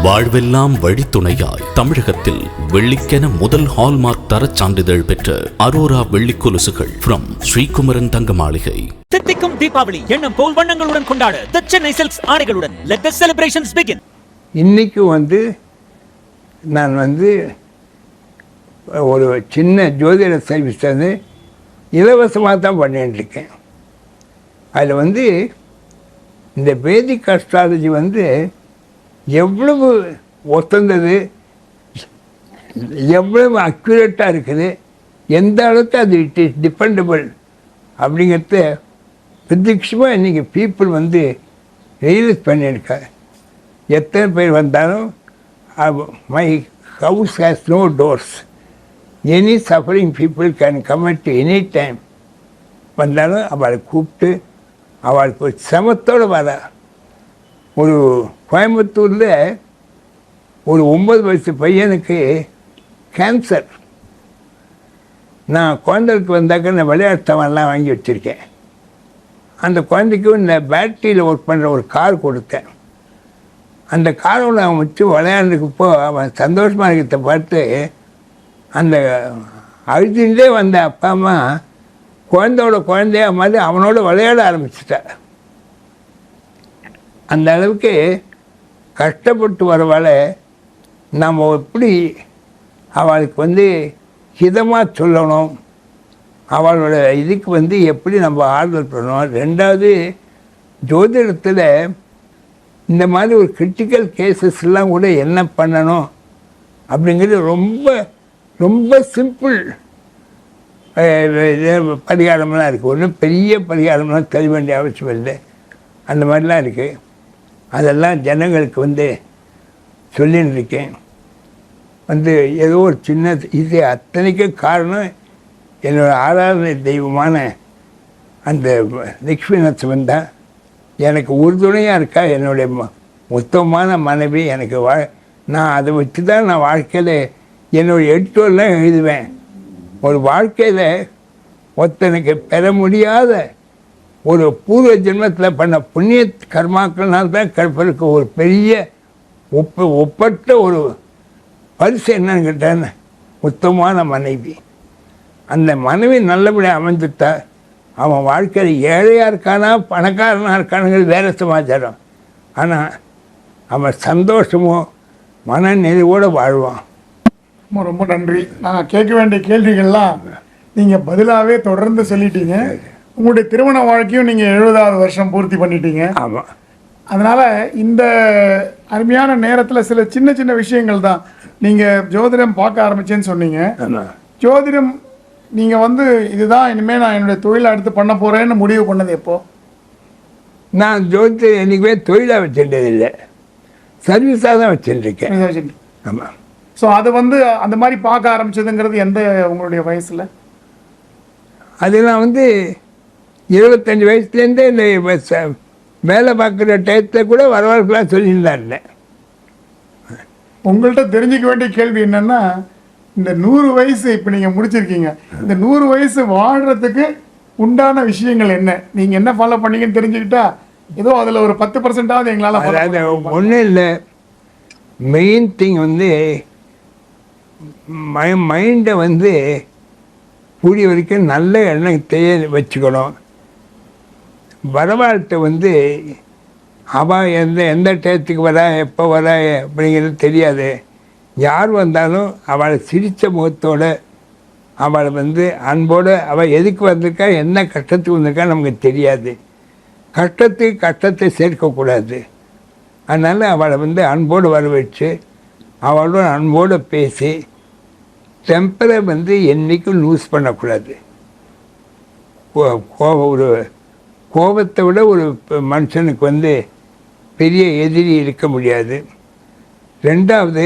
வாழ்வெல்லாம் வழித்துணையாய் தமிழகத்தில் வெள்ளிக்கென முதல் ஹால்மார்க் தரச் சான்றிதழ் பெற்ற அரோரா வெள்ளி கொலுசுகள் ஃப்ரம் ஸ்ரீகுமரன் தங்க மாளிகை. தித்திக்கும் தீபாவளி எண்ணம் போல் வண்ணங்களுடன் கொண்டாட The Chennai Silks ஆடைகளுடன் let the celebrations begin. இன்னைக்கு நான் ஒரு சின்ன ஜோதிட சர்வீஸ் இலவசமாக தான் பண்ணிட்டு இருக்கேன். அதில் இந்த வேதிக் அஸ்ட்ராலஜி எவ்வளவு ஒத்தந்தது, எவ்வளவு அக்யூரேட்டாக இருக்குது, எந்த அளவுக்கு அது இட் இஸ் டிபெண்டபிள் அப்படிங்கிறத பிரத்யட்சமாக இன்றைக்கி பீப்புள் ரியலைஸ் பண்ணியிருக்காங்க. எத்தனை பேர் வந்தாலும் my house has no doors, any suffering people can come at any time. வந்தாலும் அவளை கூப்பிட்டு அவளுக்கு ஒரு சிரமத்தோடு வர. ஒரு கோயம்புத்தூரில் ஒரு 9 வயசு பையனுக்கு கேன்சர். நான் குழந்தைக்கு வந்தாக்க இந்த விளையாட்டுத்தவன்லாம் வாங்கி வச்சுருக்கேன். அந்த குழந்தைக்கும் இந்த பேட்டரியில் ஒர்க் பண்ணுற ஒரு கார் கொடுத்தேன். அந்த காரோட அவன் வச்சு விளையாண்டுக்கப்போ அவன் சந்தோஷமாக இருக்கிறத பார்த்து அந்த அழுதுண்டே வந்த அப்பா அம்மா குழந்தையா மாதிரி அவனோட விளையாட ஆரம்பிச்சிட்டார். அந்த அளவுக்கு கஷ்டப்பட்டு வரவால நம்ம எப்படி அவளுக்கு ஹிதமாக சொல்லணும், அவளோட இதுக்கு எப்படி நம்ம ஆறுதல் பண்ணணும். ரெண்டாவது, ஜோதிடத்தில் இந்த மாதிரி ஒரு கிரிட்டிக்கல் கேசஸ்லாம் கூட என்ன பண்ணணும் அப்படிங்கிறது ரொம்ப ரொம்ப சிம்பிள் பரிகாரம்லாம் இருக்குது. ஒன்றும் பெரிய பரிகாரம்லாம் தெரிய வேண்டிய அவசியம் இல்லை. அந்த மாதிரிலாம் இருக்குது. அதெல்லாம் ஜனங்களுக்கு சொல்லின்னு இருக்கேன். ஏதோ ஒரு சின்ன இது அத்தனைக்கும் காரணம் என்னோடய ஆராதனை தெய்வமான அந்த லக்ஷ்மி நரசிம்மன் தான். எனக்கு உறுதுணையாக இருக்கா என்னுடைய மொத்தமான மனைவி. எனக்கு நான் அதை வச்சு தான் நான் வாழ்க்கையில் என்னுடைய எட்டுலாம் எழுதுவேன். ஒரு வாழ்க்கையில் ஒருத்தனுக்கு பெற முடியாத ஒரு பூர்வ ஜென்மத்தில் பண்ண புண்ணிய கர்மாக்கள்னால் தான் கற்பருக்கு ஒரு பெரிய ஒப்பற்ற ஒரு பரிசு என்னன்னு கேட்டேன், உத்தமமான மனைவி. அந்த மனைவி நல்லபடியாக அமைந்துட்டா அவன் வாழ்க்கையில் ஏழையாக இருக்கானா பணக்காரனாக இருக்கானுங்கிறது வேறு சமாச்சாரம். ஆனால் அவன் சந்தோஷமும் மன நிறைவோடு வாழ்வான். ரொம்ப ரொம்ப நன்றி. நான் கேட்க வேண்டிய கேள்விகள்லாம் நீங்கள் பதிலாகவே தொடர்ந்து சொல்லிட்டீங்க. உங்களுடைய திருமண வாழ்க்கையும் நீங்கள் 70வது வருஷம் பூர்த்தி பண்ணிட்டீங்க. ஆமாம். அதனால் இந்த அருமையான நேரத்தில் சில சின்ன சின்ன விஷயங்கள் தான். நீங்கள் ஜோதிடம் பார்க்க ஆரம்பிச்சேன்னு சொன்னீங்க. ஜோதிடம் நீங்கள் இதுதான் இனிமேல் நான் என்னுடைய தொழிலை அடுத்து பண்ண போகிறேன்னு முடிவு பண்ணது எப்போ? நான் ஜோதிடம் என்றைக்குமே தொழிலாக வச்சுட்டது இல்லை, சர்வீஸாக தான் வச்சுருக்கேன். ஆமாம். ஸோ அது அந்த மாதிரி பார்க்க ஆரம்பிச்சதுங்கிறது எந்த உங்களுடைய வயசில்? அது நான் 25 வயசுலேருந்தே இந்த வேலை பார்க்குற டயத்தில் கூட வரவாறுக்கெல்லாம் சொல்லியிருந்தான் இருந்தேன். உங்கள்கிட்ட தெரிஞ்சிக்க வேண்டிய கேள்வி என்னென்னா, இந்த 100 வயசு இப்போ நீங்கள் முடிச்சிருக்கீங்க, இந்த 100 வயசு வாழ்கிறதுக்கு உண்டான விஷயங்கள் என்ன, நீங்கள் என்ன ஃபாலோ பண்ணீங்கன்னு தெரிஞ்சுக்கிட்டா ஏதோ அதில் ஒரு 10%ஆவது எங்களால். அதாவது ஒன்றும் இல்லை, மெயின் திங் மைண்டை கூடிய வரைக்கும் நல்ல எண்ணத்தையே வச்சுக்கணும். வரவாழ்கிட்ட அவள் எந்த டயத்துக்கு வரா எப்போ வரா அப்படிங்கிறது தெரியாது. யார் வந்தாலும் அவளை சிரித்த முகத்தோடு அவளை அன்போடு அவள் எதுக்கு வந்திருக்கா என்ன கஷ்டத்துக்கு வந்திருக்கா நமக்கு தெரியாது. கஷ்டத்தை சேர்க்கக்கூடாது. அதனால் அவளை அன்போடு வர வச்சு அவளோட அன்போடு பேசி டெம்பரை என்றைக்கும் லூஸ் பண்ணக்கூடாது. ஒரு கோபத்தை விட ஒரு மனுஷனுக்கு பெரிய எதிரி இருக்க முடியாது. ரெண்டாவது,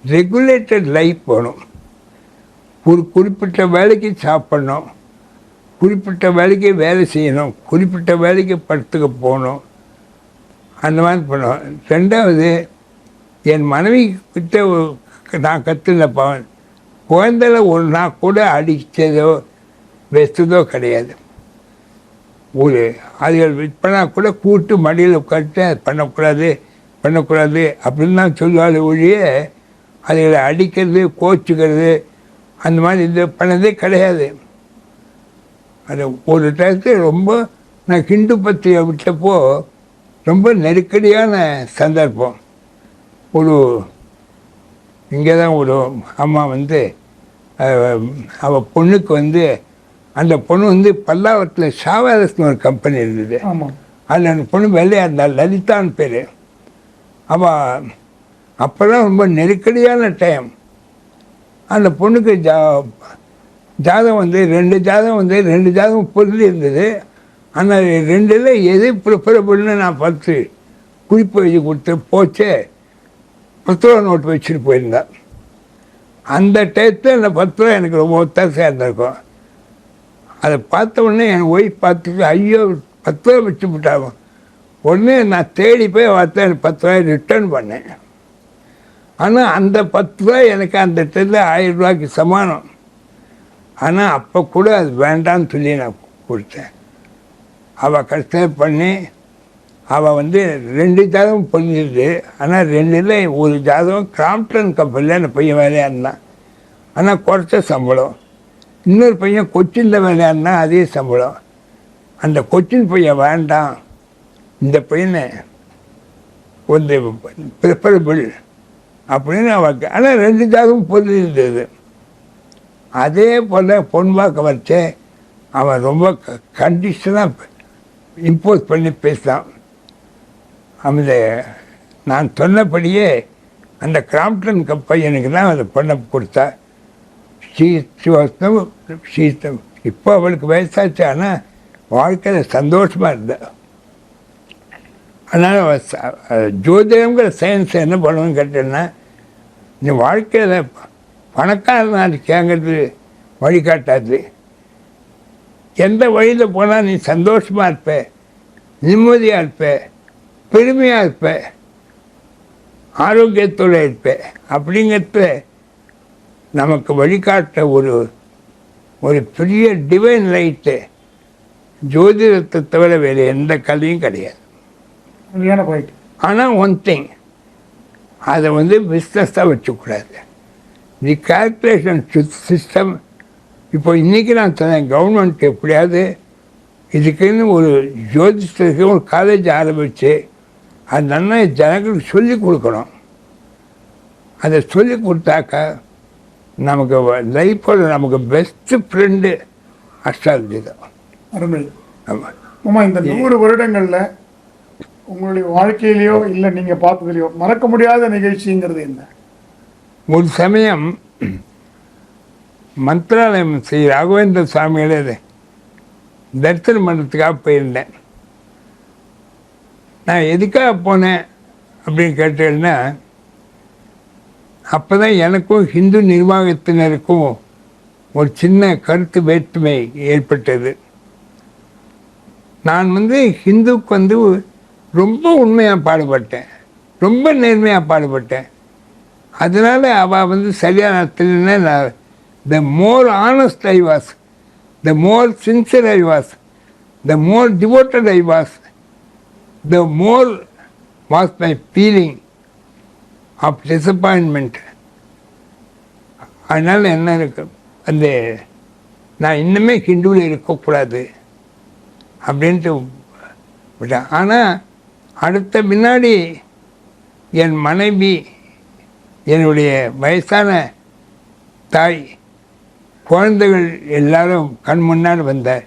ரெகுலேட்டட் லைஃப் போகணும். ஒரு குறிப்பிட்ட வேலைக்கு சாப்பிடணும், குறிப்பிட்ட வேலைக்கு வேலை செய்யணும், குறிப்பிட்ட வேலைக்கு படத்துக்கு போகணும், அந்த மாதிரி பண்ணணும். ரெண்டாவது, என் மனைவி கிட்ட நான் கற்றுனப்பா குழந்தைல ஒரு நாள் கூட அடித்ததோ வெச்சதோ கிடையாது. ஒரு அதுகள் விற்பனா கூட கூட்டு மடியில் உட்காந்து அது பண்ணக்கூடாது, பண்ணக்கூடாது அப்படின்னு தான் சொல்லுவாள் ஒழிய அதுகளை அடிக்கிறது கோச்சிக்கிறது அந்த மாதிரி இது பண்ணதே கிடையாது. அது ஒரு டயத்தில் ரொம்ப நான் ஹிந்து பத்திரிகை விட்டப்போ ரொம்ப நெருக்கடியான சந்தர்ப்பம். ஒரு இங்கே தான் ஒரு அம்மா வந்து அவள் பொண்ணுக்கு வந்து அந்த பொண்ணு வந்து பல்லாவரத்தில் ஷாவாரஸ்னு ஒரு கம்பெனி இருந்தது. ஆமாம். அதில் அந்த பொண்ணு வெள்ளையாக இருந்தாள், லலிதான்னு பேர். அவள் அப்போ தான் ரொம்ப நெருக்கடியான டைம். அந்த பொண்ணுக்கு ஜாதகம் வந்து ரெண்டு ஜாதகம் பொருள் இருந்தது. ஆனால் ரெண்டில் எது ப்ரிஃபரபிள்னு நான் பார்த்து குறிப்பு எழுதி கொடுத்து போச்சே 10 ரூபா நோட்டு வச்சுட்டு போயிருந்தேன். அந்த டயத்தில் அந்த 10 ரூபா எனக்கு ரொம்ப ஒத்தாசையாக இருந்திருக்கும். அதை பார்த்த உடனே என் ஒய்ஃப் பார்த்துட்டு ஐயோ 10 ரூபா வச்சு விட்டாங்க. உடனே நான் தேடி போய் பார்த்து எனக்கு 10 ரூபாய் ரிட்டர்ன் பண்ணேன். ஆனால் அந்த 10 ரூபாய் எனக்கு அந்த டயத்தில் 1000 ரூபாய்க்கு சமானம். ஆனால் அப்போ கூட அது வேண்டான்னு சொல்லி நான் கொடுத்தேன். அவள் கஷ்டம் பண்ணி அவள் வந்து 2 ஜாதகம் பொருந்திருது. ஆனால் 2ல் ஒரு ஜாதகம் கிராம்ப்டன் கம்பெனியில் அந்த பையன் வேலையாக இருந்தான், ஆனால் குறைச்ச சம்பளம். இன்னொரு பையன் கொச்சினில் வேலையாக இருந்தான், அதே சம்பளம். அந்த கொச்சின் பையன் வேண்டாம், இந்த பையனை கொஞ்சம் ப்ரிஃபரபிள் அப்படின்னு அவளுக்கு. ஆனால் 2 ஜாதகம் பொருந்திருந்தது. அதே போல் பொன்பாக்க வச்சு அவன் ரொம்ப கண்டிஷனாக இம்போஸ் பண்ணி பேசினான். அந்த நான் சொன்னபடியே அந்த கிராம்ப்டன் பையனுக்கு தான் அதை பண்ண கொடுத்தா. சீத்தம் இப்போ அவளுக்கு வயசாச்சு, ஆனால் வாழ்க்கையில் சந்தோஷமாக இருந்தாள். அதனால் ஜோதிடங்கிற சயின்ஸ் என்ன பண்ணணும்னு கேட்டேன்னா, இந்த வாழ்க்கையில் பணக்காரனாக கேங்கிறது வழிகாட்டாது. எந்த வழியில் போனால் நீ சந்தோஷமாக இருப்ப, நிம்மதியாக இருப்ப, பெருமையாக இருப்ப, ஆரோக்கியத்தோடு இருப்ப அப்படிங்கிறத நமக்கு வழிகாட்ட ஒரு பெரிய டிவைன் லைட்டு ஜோதிடத்தை தவிர வேறு எந்த கல்வியும் கிடையாது. ஆனால் ஒன் திங், அதை வந்து பிஸ்னஸாக வச்சுக்கூடாது. தி கால்குலேஷன் சிஸ்டம். இப்போ இன்றைக்கி நான் சொன்னேன், கவர்மெண்ட் எப்படியாவது இதுக்குன்னு ஒரு ஜோதிஷத்துக்கு ஒரு காலேஜ் ஆரம்பித்து அது நல்லா ஜனங்களுக்கு சொல்லிக் கொடுக்கணும். அதை சொல்லி கொடுத்தாக்கா நமக்கு லைஃபோட நமக்கு பெஸ்ட்டு ஃப்ரெண்டு அஸ்ட்ராலஜி தான். அருமை. ஆமாம். ஆமாம். இந்த 100 வருடங்களில் உங்களுடைய வாழ்க்கையிலையோ இல்லை நீங்கள் பார்த்ததுலையோ மறக்க முடியாத நிகழ்ச்சிங்கிறது என்ன? ஒரு சமயம் மந்திராலயம் ஸ்ரீ ராகவேந்திர சுவாமிகளே தரிசனம் பண்ணுறதுக்காக போயிருந்தேன். நான் எதுக்காக போனேன் அப்படின்னு கேட்டேன்னா, அப்போ தான் எனக்கும் ஹிந்து நிர்வாகத்தினருக்கும் ஒரு சின்ன கருத்து வேற்றுமை ஏற்பட்டது. நான் வந்து ஹிந்துக்கு வந்து ரொம்ப உண்மையாக பாடுபட்டேன், ரொம்ப நேர்மையாக பாடுபட்டேன். அதனால் அவள் வந்து சரியான இடத்துலன்னா நான் the more honest I was, the more sincere I was, the more devoted I was, the more was my feeling of disappointment. அதனால் என்ன இருக்கு, அந்த நான் இன்னுமே ஹிந்துவில் இருக்கக்கூடாது அப்படின்ட்டு விட்டேன். ஆனால் அடுத்த பின்னாடி என் மனைவி, என்னுடைய வயசான தாய், குழந்தைகள் எல்லாரும் கண் முன்னாடி வந்தார்.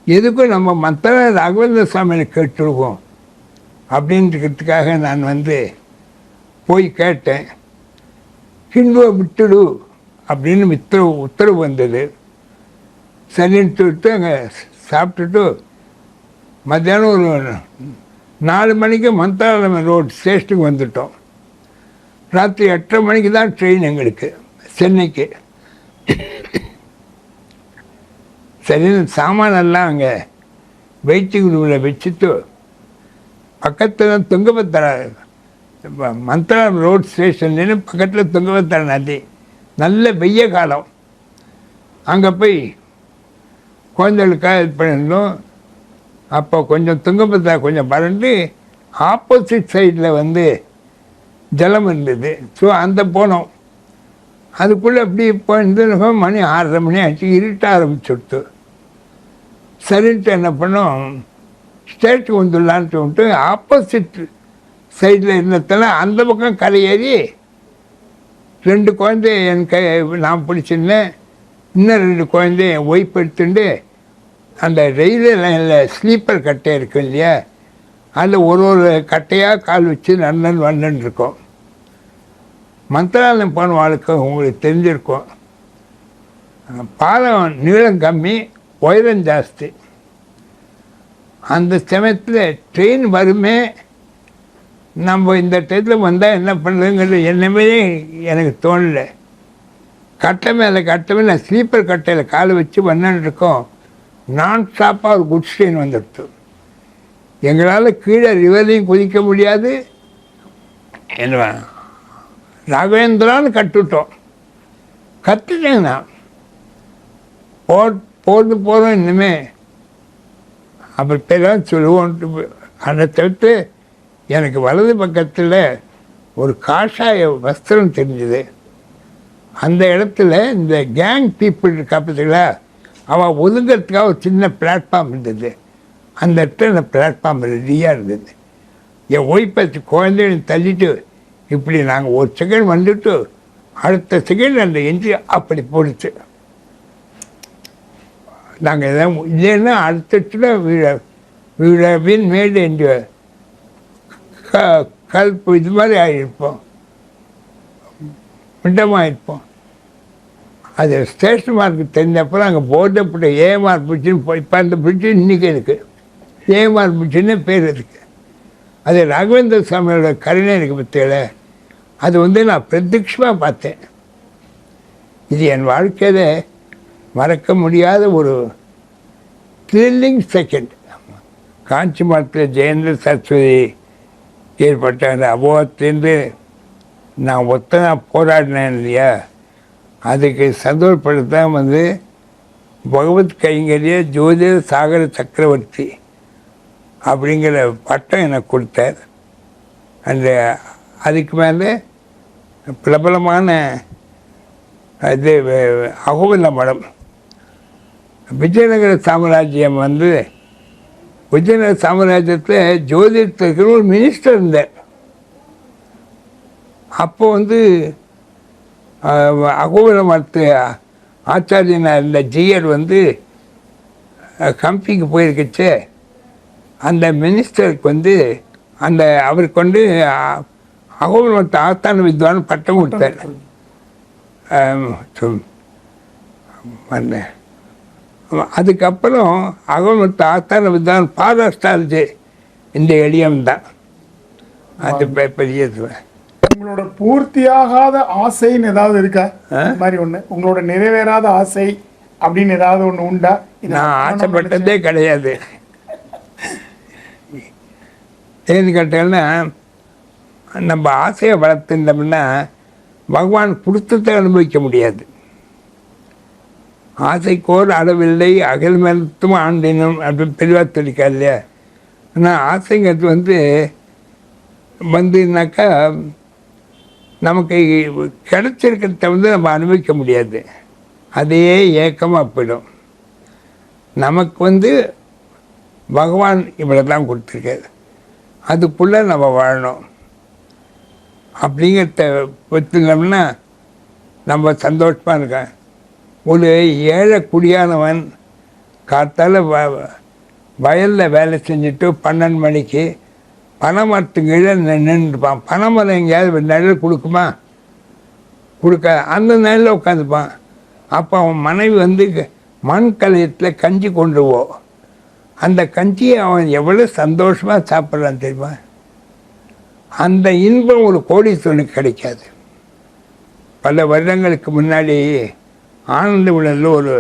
எதுக்கும் நம்ம மற்ற ராகவேந்திர சுவாமியை கேட்டுருவோம் அப்படின்றதுக்காக நான் வந்து போய் கேட்டேன். ஹிந்துவை விட்டுடு அப்படின்னு உத்தரவு வந்தது. சரின்னு சொல்லிட்டு அங்கே சாப்பிட்டுட்டு மத்தியானம் ஒரு 4 மணிக்கு மந்திராலயம் ரோட் ஸ்டேஷனுக்கு வந்துட்டோம். ராத்திரி 8:30 மணிக்கு தான் ட்ரெயின் எங்களுக்கு சென்னைக்கு. சரி, சாமானெல்லாம் அங்கே வெயிட்டிங் ரூமில் வச்சுட்டு பக்கத்தில் துங்கபத்ரா மந்திராலயம் ரோட் ஸ்டேஷன்லேன்னு பக்கத்தில் துங்கபத்ரா நதி, நல்ல வெய்ய காலம். அங்கே போய் குழந்தைகளுக்காக இது பண்ணியிருந்தோம். அப்போ கொஞ்சம் துங்கபத்ரா கொஞ்சம் பறந்து ஆப்போசிட் சைடில் வந்து ஜலம் இருந்தது. ஸோ அந்த போனோம். அதுக்குள்ளே அப்படி போயிருந்து மணி 6:30 மணி ஆச்சு, இருட்ட ஆரம்பிச்சுடுத்து. சரின்ட்டு என்ன பண்ணோம், ஸ்டேட்டுக்கு வந்துடலான்ட்டு வந்துட்டு ஆப்போசிட் சைடில் இருந்ததுனால அந்த பக்கம் கரையேறி 2 குழந்தை என் நான் பிடிச்சிருந்தேன். இன்னும் 2 குழந்தை என் ஒய்ஃப் எடுத்துட்டு அந்த ரயில்வே லைனில் ஸ்லீப்பர் கட்டை இருக்கும் இல்லையா, அதில் ஒரு கட்டையாக கால் வச்சு வந்துன்னு இருக்கோம். மந்திராலயம் போன வாழ்க்கை உங்களுக்கு தெரிஞ்சிருக்கும். பாலம் நீளம் கம்மி, உயரம் ஜாஸ்தி. அந்த சமயத்தில் ட்ரெயின் வருமே, நம்ம இந்த டயத்தில் வந்தால் என்ன பண்ணுறதுங்கிறது என்னமே எனக்கு தோணலை. கட்டை மேலே ஸ்லீப்பர் கட்டையில் காலை வச்சு வந்துன்னு இருக்கோம். நான் ஸ்டாப்பாக ஒரு குட்ஸ் ட்ரெயின் வந்துடுத்து. எங்களால் கீழே ரிவரையும் குதிக்க முடியாது. என்ன ராகவேந்திரான்னு கட்டுவிட்டோம். கற்றுட்டேன் நான். போகிறோம் இன்னுமே அப்புறம் பேரெல்லாம் சொல்லுவோன்ட்டு. அதை தவிர்த்து எனக்கு வலது பக்கத்தில் ஒரு காஷாய வஸ்திரம் தெரிஞ்சுது. அந்த இடத்துல இந்த கேங் பீப்புள் காப்பீங்களா, அவள் ஒதுங்கிறதுக்காக ஒரு சின்ன பிளாட்ஃபார்ம் இருந்தது. அந்த இடத்துல அந்த பிளாட்ஃபார்ம் ரெடியாக இருந்தது. என் ஒய்ஃபை குழந்தைகளை தள்ளிட்டு இப்படி நாங்கள் ஒரு செகண்ட் வந்துட்டு அடுத்த செகண்ட் அந்த எஞ்சி அப்படி போடுச்சு. நாங்கள் எதாவது இல்லைன்னா அடுத்த வீடு மேடு என்று கல்ப்பு இது மாதிரி ஆகியிருப்போம், மிண்டமாக இருப்போம். அது ஸ்டேஷன் மார்க்கு தெரிஞ்சப்போ அங்கே போர்டை போட்ட ஏஎம்ஆர் பிரிட்ஜுன்னு போய், இப்போ அந்த பிரிட்ஜு இன்றைக்கி இருக்குது, ஏஎம்ஆர் பிரிட்ஜுன்னு பேர் இருக்குது. அது ராகவேந்திர சுவாமியோட கருணை இருக்குது பற்றியில. அது வந்து நான் பிரத்யட்சமாக பார்த்தேன். இது என் வாழ்க்கையில் மறக்க முடியாத ஒரு த்ரில்லிங் செகண்ட். காஞ்சி மரத்தில் ஜெயேந்திர சரஸ்வதி ஏற்பட்ட அந்த அபோகத்திலேருந்து நான் ஒத்தனாக போராடினேன் இல்லையா, அதுக்கு சந்தோஷப்படுத்தான் வந்து பகவத் கைங்கரிய ஜோதிட சாகர சக்கரவர்த்தி அப்படிங்கிற பட்டம் எனக்கு கொடுத்தார். அந்த அதுக்கு மேலே பிரபலமான இது அகோபில மடம். விஜயநகர சாம்ராஜ்யம் வந்து விஜயநகர சாம்ராஜ்யத்தில் ஜோதிடத்துக்கு ஒரு மினிஸ்டர் இருந்தார். அப்போ வந்து அகோபில மடத்து ஆச்சாரியனாக இருந்த ஜியர் வந்து கம்பிக்கு போயிருக்கச்சு. அந்த மினிஸ்டருக்கு வந்து அந்த அவருக்கு வந்து அகோபில மடத்து ஆஸ்தான வித்வான் பட்டம் கொடுத்தார். அதுக்கப்புறம் அகோபில ஆஸ்தான வித்வான் பாராஸ்டாலஜி இந்த எளியம்தான். அது பெரிய உங்களோட பூர்த்தியாகாத ஆசைன்னு ஏதாவது இருக்கா? இந்த மாதிரி ஒன்று உங்களோட நிறைவேறாத ஆசை அப்படின்னு ஏதாவது ஒன்று உண்டா? நான் ஆசைப்பட்டதே கிடையாது. ஏன்னு கேட்டீங்கன்னா, நம்ம ஆசையை வளர்த்துட்டோம்னா பகவான் கொடுத்ததை அனுபவிக்க முடியாது. ஆசைக்கோர் அளவில்லை அகல் மரத்தும் ஆண்டினும் அப்படின்னு தெளிவாக தெரிவிக்கா இல்லையா. ஆனால் ஆசைங்கிறது வந்துனாக்கா நமக்கு கிடைச்சிருக்கிறத வந்து நம்ம அனுபவிக்க முடியாது. அதையே ஏக்கமாக போயிடும். நமக்கு பகவான் இவ்வளோ தான் கொடுத்துருக்காரு, அதுக்குள்ளே நம்ம வாழணும் அப்படிங்கிறத பற்றினோம்னா நம்ம சந்தோஷமாக இருக்கேன். ஒரு ஏழை குடியானவன் காத்தால் வயலில் வேலை செஞ்சுட்டு 12 மணிக்கு பனைமரத்துக்கு கீழே நின்றுப்பான். பனைமரம் எங்கேயாவது நிழல் கொடுக்குமா? கொடுக்காது. அந்த நிழலில் உட்காந்துப்பான். அப்போ அவன் மனைவி மண் கலையத்தில் கஞ்சி கொண்டுவோம். அந்த கஞ்சியை அவன் எவ்வளோ சந்தோஷமாக சாப்பிட்றான் தெரியுமா? அந்த இன்பம் ஒரு கோடீஸ்வரனுக்கு கிடைக்காது. பல வருடங்களுக்கு முன்னாடி ஆனந்த விழனில் ஒரு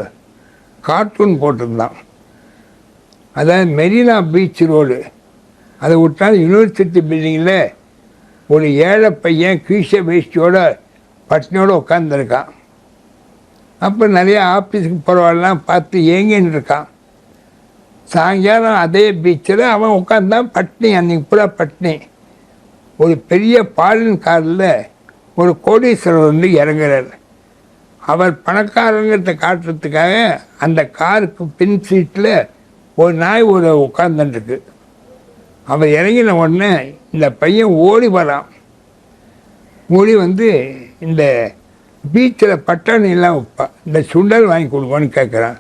கார்ட்டூன் போட்டிருந்தான். அதாவது மெரினா பீச் ரோடு, அதை விட்டால் யூனிவர்சிட்டி பில்டிங்கில் ஒரு ஏழை பையன் கீழே வேஷ்டியோட பட்னியோடு உட்காந்துருக்கான். அப்போ நிறையா ஆஃபீஸுக்கு போகிறவெல்லாம் பார்த்து ஏங்கின்னு இருக்கான். சாயங்காலம் அதே பீச்சில் அவன் உட்காந்தான் பட்னி, அன்றைக்கி பூரா பட்னி. ஒரு பெரிய பாலின் காரில் ஒரு கோடீஸ்வரர் வந்து இறங்குறார். அவர் பணக்காரங்கிறத காட்டுறதுக்காக அந்த காருக்கு பின் சீட்டில் ஒரு நாய் ஒரு உட்காந்துருக்கு. அவர் இறங்கின உடனே இந்த பையன் ஓடி வரான். ஓடி வந்து இந்த பீச்சில் பட்டாணிலாம் வைப்பான், இந்த சுண்டல் வாங்கி கொடுங்கன்னு கேட்குறான்.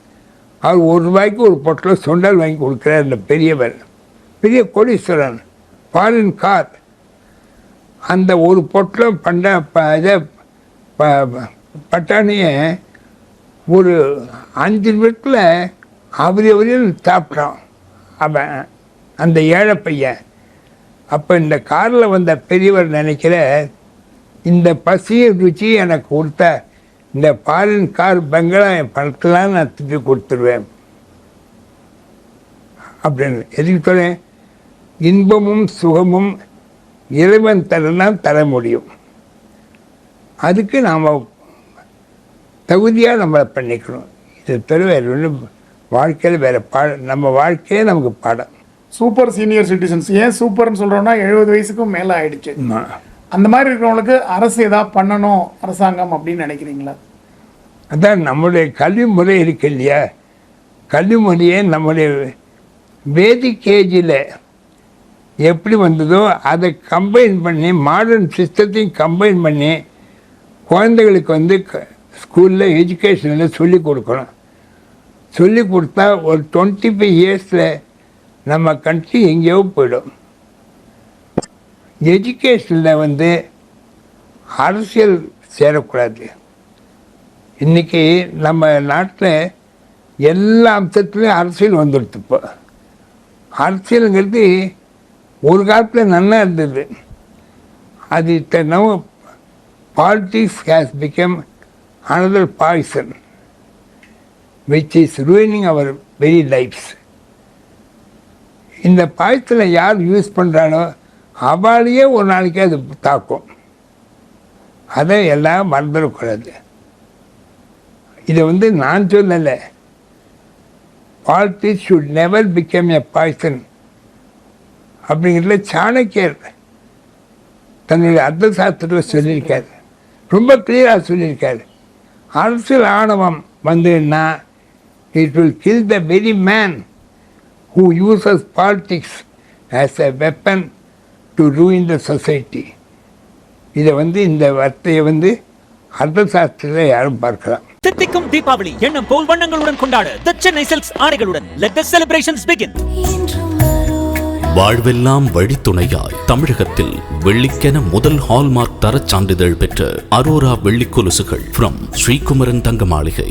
அவர் ₹1 ஒரு பொட்டில் சுண்டல் வாங்கி கொடுக்குறார். இந்த பெரியவர், பெரிய கோடீஸ்வரன், ஃபாரின் கார். அந்த ஒரு பொட்டில் பட்டாணியை ஒரு 5 நிமிஷத்தில் அவரையும் சாப்பிட்டான் அவன், அந்த ஏழை பையன். அப்போ இந்த காரில் வந்த பெரியவர் நினைக்கிற, இந்த பசியை ருச்சி எனக்கு கொடுத்த இந்த ஃபாரின் கார் பெங்களா என் பணத்தெல்லாம் நான் திருப்பி கொடுத்துருவேன் அப்படின்னு. எதுக்கு சொல்றேன்? இன்பமும் சுகமும் இறைவன் தரதான் தர முடியும். அதுக்கு நாம் தகுதியாக நம்மளை பண்ணிக்கணும். இதை தவிர வேறு ஒன்றும் வாழ்க்கையில் வேறு நம்ம வாழ்க்கையே நமக்கு பாடம். சூப்பர் சீனியர் சிட்டிசன்ஸ், ஏன் சூப்பர்னு சொல்கிறோன்னா 70 வயசுக்கும் மேலே ஆயிடுச்சு. அந்த மாதிரி இருக்கிறவங்களுக்கு அரசு ஏதாவது பண்ணணும் அரசாங்கம் அப்படின்னு நினைக்கிறீங்களா? அதான் நம்முடைய கல்வி முறை இருக்கு இல்லையா, கல்வி முறையே நம்முடைய வேதிக் ஏஜில் எப்படி வந்ததோ அதை கம்பைன் பண்ணி, மாடர்ன் சிஸ்டத்தையும் கம்பைன் பண்ணி குழந்தைகளுக்கு வந்து ஸ்கூலில் எஜுகேஷனில் சொல்லிக் கொடுக்கணும். சொல்லி கொடுத்தா ஒரு 25 இயர்ஸில் நம்ம கண்ட்ரி எங்கேயோ போயிடும். எஜுகேஷனில் வந்து அரசியல் சேரக்கூடாது. இன்றைக்கி நம்ம நாட்டில் எல்லா அம்சத்துலேயும் அரசியல் வந்துடுது. இப்போ அரசியலுங்கிறது ஒரு காலத்தில் நல்லா இருந்தது. அது now politics has become another poison which is ruining our very lives. இந்த பாய்ச்சலை யார் யூஸ் பண்ணுறானோ அவளையே ஒரு நாளைக்கு அது தாக்கும். அதை எல்லாம் மறந்துடக்கூடாது. இதை வந்து நான் சொல்லலை, politics should never become a poison அப்படிங்கிறதுல சாணக்கியர் தன்னுடைய அர்த்த சாஸ்திரத்தில் சொல்லியிருக்காரு, ரொம்ப கிளியராக சொல்லியிருக்காரு. அரசியல் ஆணவம் வந்துன்னா it will kill the very man who uses politics as a weapon to ruin the society. இதை வந்து இந்த வார்த்தையை வந்து அர்த்த சாஸ்திரத்தில் யாரும் பார்க்கலாம். தித்திக்கும் தீபாவளி எண்ணம் போல் வண்ணங்களுடன் கொண்டாட The Chennai Silks ஆடைகளுடன் let the celebrations begin. வாழ்வெல்லாம் வழித்துணையாய் தமிழகத்தில் வெள்ளிக்கென முதல் ஹால்மார்க் தரச் சான்றிதழ் பெற்ற அரோரா வெள்ளிக் கொலுசுகள் from ஸ்ரீகுமரன் தங்க மாளிகை.